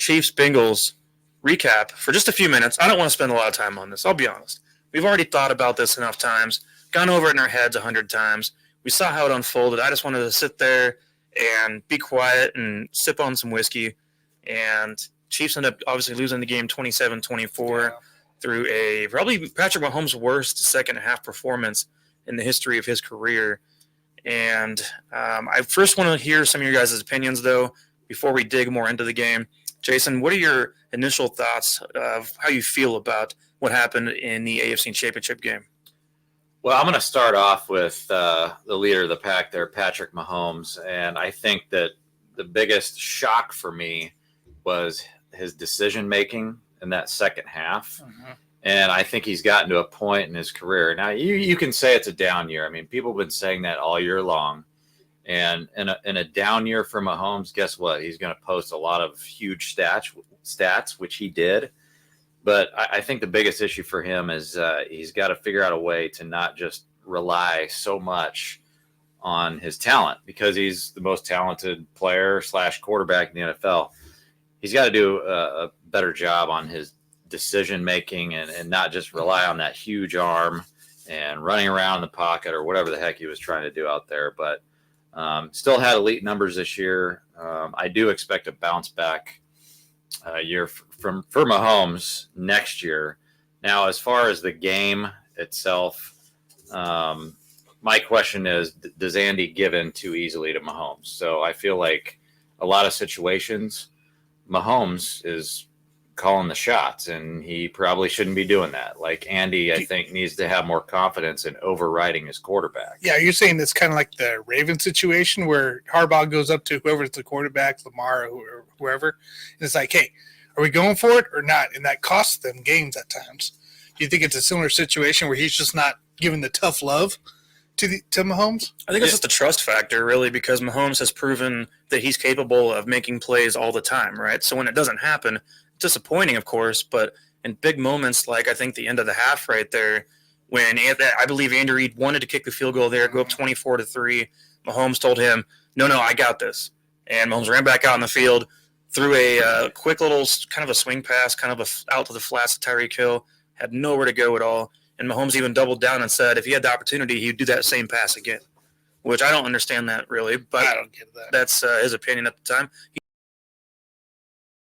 Chiefs-Bengals recap for just a few minutes. I don't want to spend a lot of time on this. I'll be honest. We've already thought about this enough times, gone over it in our heads 100 times. We saw how it unfolded. I just wanted to sit there and be quiet and sip on some whiskey. And Chiefs ended up obviously losing the game 27-24 through a probably Patrick Mahomes' worst second-half performance in the history of his career. And I first want to hear some of your guys' opinions, though, before we dig more into the game. Jason, what are your initial thoughts of how you feel about what happened in the AFC Championship game? Well, I'm going to start off with the leader of the pack there, Patrick Mahomes. And I think that the biggest shock for me was his decision-making in that second half. Mm-hmm. And I think he's gotten to a point in his career. Now, you can say it's a down year. I mean, people have been saying that all year long. And in a down year for Mahomes, guess what? He's going to post a lot of huge stats, which he did. But I think the biggest issue for him is he's got to figure out a way to not just rely so much on his talent, because he's the most talented player / quarterback in the NFL. He's got to do a better job on his decision-making and not just rely on that huge arm and running around the pocket or whatever the heck he was trying to do out there. But still had elite numbers this year. I do expect a bounce back year for Mahomes next year. Now, as far as the game itself, my question is, does Andy give in too easily to Mahomes? So I feel like a lot of situations, Mahomes is calling the shots, and he probably shouldn't be doing that. Like Andy, I think, needs to have more confidence in overriding his quarterback. Yeah, you're saying it's kind of like the Ravens situation where Harbaugh goes up to whoever's the quarterback, Lamar or whoever, and it's like, hey, are we going for it or not? And that costs them games at times. Do you think it's a similar situation where he's just not giving the tough love to Mahomes? I think it's just a trust factor, really, because Mahomes has proven that he's capable of making plays all the time, right? So when it doesn't happen, disappointing, of course, but in big moments like I think the end of the half right there, when I believe Andy Reid wanted to kick the field goal there, go up 24-3, Mahomes told him, no, I got this. And Mahomes ran back out on the field, threw a quick little kind of a swing pass, kind of out to the flats to Tyreek Hill, had nowhere to go at all. And Mahomes even doubled down and said if he had the opportunity, he'd do that same pass again, which I don't understand that really, but I don't get that. That's his opinion at the time.